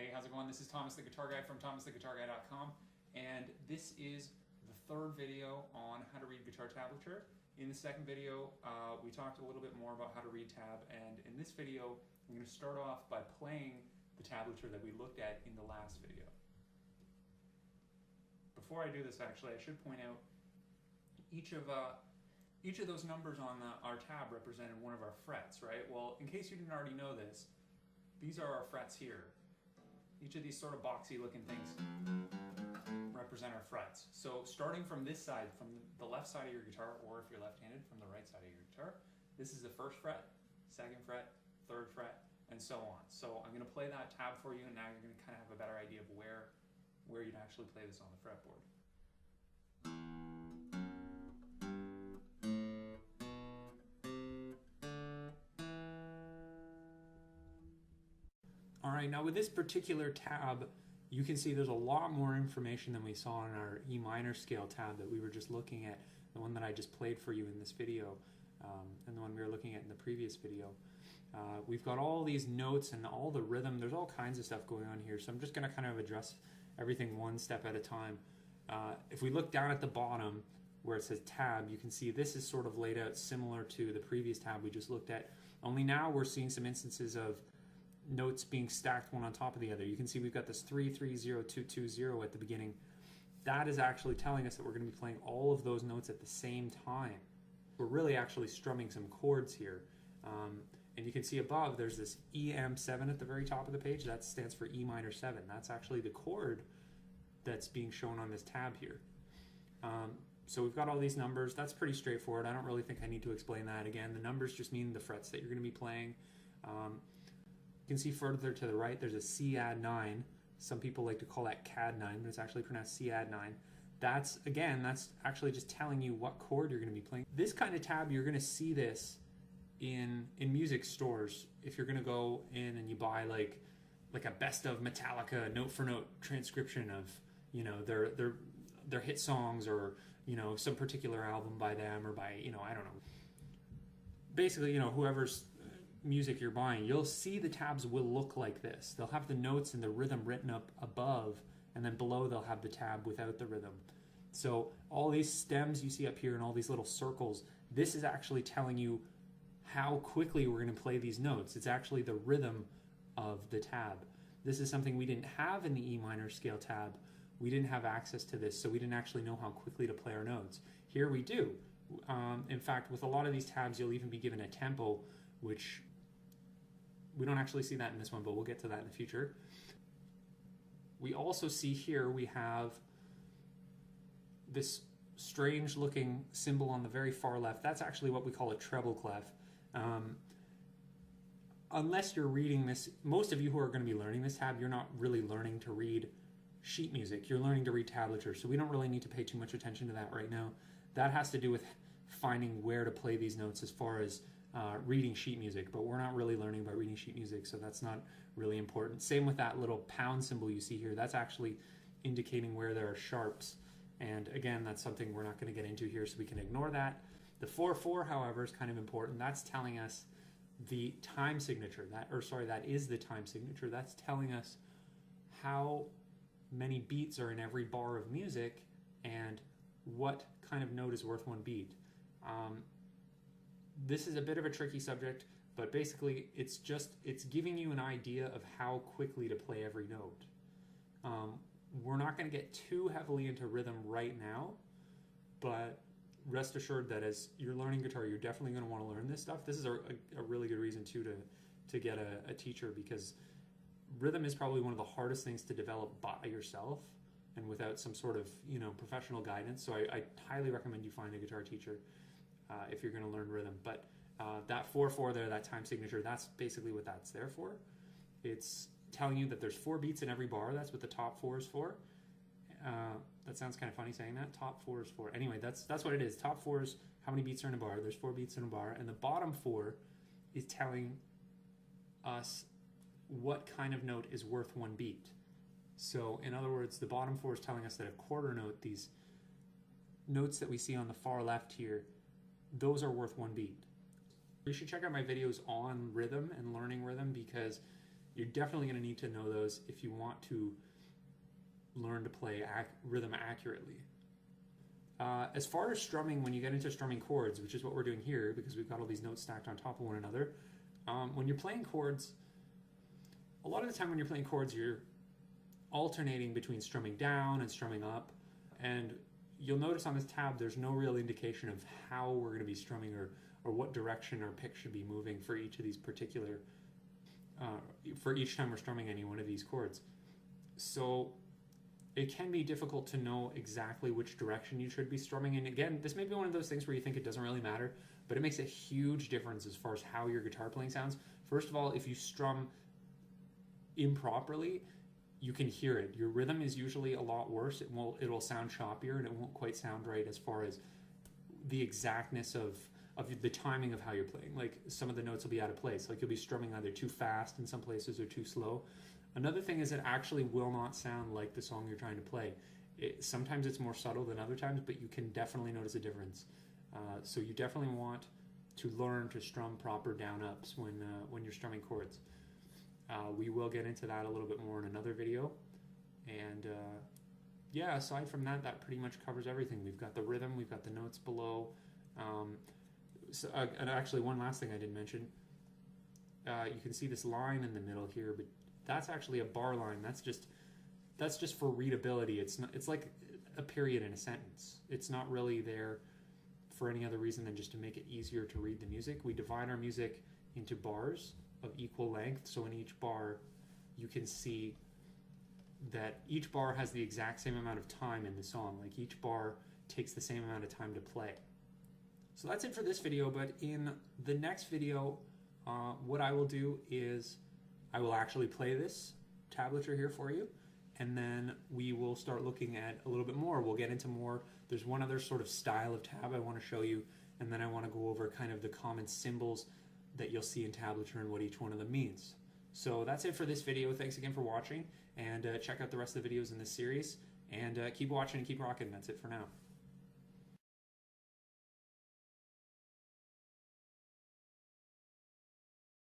Hey, how's it going? This is Thomas the Guitar Guy from thomastheguitarguy.com, and this is the third video on how to read guitar tablature. In the second video, we talked a little bit more about how to read tab, and in this video, I'm going to start off by playing the tablature that we looked at in the last video. Before I do this, actually, I should point out each of those numbers on our tab represented one of our frets, right? Well, in case you didn't already know this, these are our frets here. Each of these sort of boxy looking things represent our frets. So starting from this side, from the left side of your guitar, or if you're left-handed, from the right side of your guitar, this is the first fret, second fret, third fret, and so on. So I'm going to play that tab for you, and now you're going to kind of have a better idea of where you'd actually play this on the fretboard. All right, now with this particular tab, you can see there's a lot more information than we saw in our E minor scale tab that we were just looking at, the one that I just played for you in this video, and the one we were looking at in the previous video. We've got all these notes and all the rhythm. There's all kinds of stuff going on here, so I'm just going to kind of address everything one step at a time. If we look down at the bottom where it says tab, you can see this is sort of laid out similar to the previous tab we just looked at, only now we're seeing some instances of notes being stacked one on top of the other. You can see we've got this 3-3-0-2-2-0 at the beginning. That is actually telling us that we're going to be playing all of those notes at the same time. We're really actually strumming some chords here. And you can see above there's this EM7 at the very top of the page. That stands for E minor 7. That's actually the chord that's being shown on this tab here. So we've got all these numbers. That's pretty straightforward. I don't really think I need to explain that again. The numbers just mean the frets that you're going to be playing. You can see further to the right there's a C add 9. Some people like to call that CAD 9, but it's actually pronounced C add 9. That's actually just telling you what chord you're going to be playing. This kind of tab, you're going to see this in music stores. If you're going to go in and you buy like a best of Metallica note for note transcription of, you know, their hit songs, or, you know, some particular album by them, or by, you know, I don't know. Basically, you know, whoever's music you're buying, you'll see the tabs will look like this. They'll have the notes and the rhythm written up above, and then below they'll have the tab without the rhythm. So all these stems you see up here and all these little circles, this is actually telling you how quickly we're going to play these notes. It's actually the rhythm of the tab. This is something we didn't have in the E minor scale tab. We didn't have access to this, so we didn't actually know how quickly to play our notes. Here we do. In fact, with a lot of these tabs, you'll even be given a tempo, which we don't actually see that in this one, but we'll get to that in the future. We also see here we have this strange looking symbol on the very far left. That's actually what we call a treble clef. Unless you're reading this, most of you who are going to be learning this tab, you're not really learning to read sheet music. You're learning to read tablature, so we don't really need to pay too much attention to that right now. That has to do with finding where to play these notes as far as reading sheet music, but we're not really learning about reading sheet music, so that's not really important. Same with that little pound symbol you see here. That's actually indicating where there are sharps, and again, that's something we're not going to get into here, so we can ignore that. The 4-4, however, is kind of important. That's telling us the time signature. That is the time signature. That's telling us how many beats are in every bar of music and what kind of note is worth one beat. This is a bit of a tricky subject, but basically it's giving you an idea of how quickly to play every note. We're not going to get too heavily into rhythm right now, but rest assured that as you're learning guitar, you're definitely going to want to learn this stuff. This is a really good reason too to get a teacher, because rhythm is probably one of the hardest things to develop by yourself and without some sort of, you know, professional guidance. So I highly recommend you find a guitar teacher if you're going to learn rhythm. But that 4-4 there, that time signature, that's basically what that's there for. It's telling you that there's 4 beats in every bar. That's what the top 4 is for. That sounds kind of funny saying that. Top 4 is 4. Anyway, that's what it is. Top 4 is how many beats are in a bar. There's 4 beats in a bar. And the bottom 4 is telling us what kind of note is worth one beat. So in other words, the bottom 4 is telling us that a quarter note, these notes that we see on the far left here, those are worth one beat. You should check out my videos on rhythm and learning rhythm, because You're definitely going to need to know those if you want to learn to play rhythm accurately. As far as strumming, when you get into strumming chords, which is what we're doing here because we've got all these notes stacked on top of one another, when you're playing chords, a lot of the time when you're playing chords, you're alternating between strumming down and strumming up, and you'll notice on this tab there's no real indication of how we're going to be strumming or what direction our pick should be moving for each of these particular, for each time we're strumming any one of these chords. So it can be difficult to know exactly which direction you should be strumming. And again, this may be one of those things where you think it doesn't really matter, but it makes a huge difference as far as how your guitar playing sounds. First of all, if you strum improperly, you can hear it. Your rhythm is usually a lot worse. It'll sound choppier, and it won't quite sound right as far as the exactness of the timing of how you're playing. Like some of the notes will be out of place. Like you'll be strumming either too fast in some places or too slow. Another thing is it actually will not sound like the song you're trying to play. Sometimes it's more subtle than other times, but you can definitely notice a difference. So you definitely want to learn to strum proper down-ups when you're strumming chords. We will get into that a little bit more in another video. And yeah, aside from that, that pretty much covers everything. We've got the rhythm, we've got the notes below. And actually, one last thing I didn't mention. You can see this line in the middle here, but that's actually a bar line. That's just for readability. It's like a period in a sentence. It's not really there for any other reason than just to make it easier to read the music. We divide our music into bars of equal length, so in each bar you can see that each bar has the exact same amount of time in the song. Like each bar takes the same amount of time to play. So that's it for this video, but in the next video, what I will do is I will actually play this tablature here for you, and then we will start looking at a little bit more. We'll get into more. There's one other sort of style of tab I want to show you, and then I want to go over kind of the common symbols that you'll see in tablature and what each one of them means. So that's it for this video. Thanks again for watching, and check out the rest of the videos in this series, and keep watching and keep rocking. That's it for now.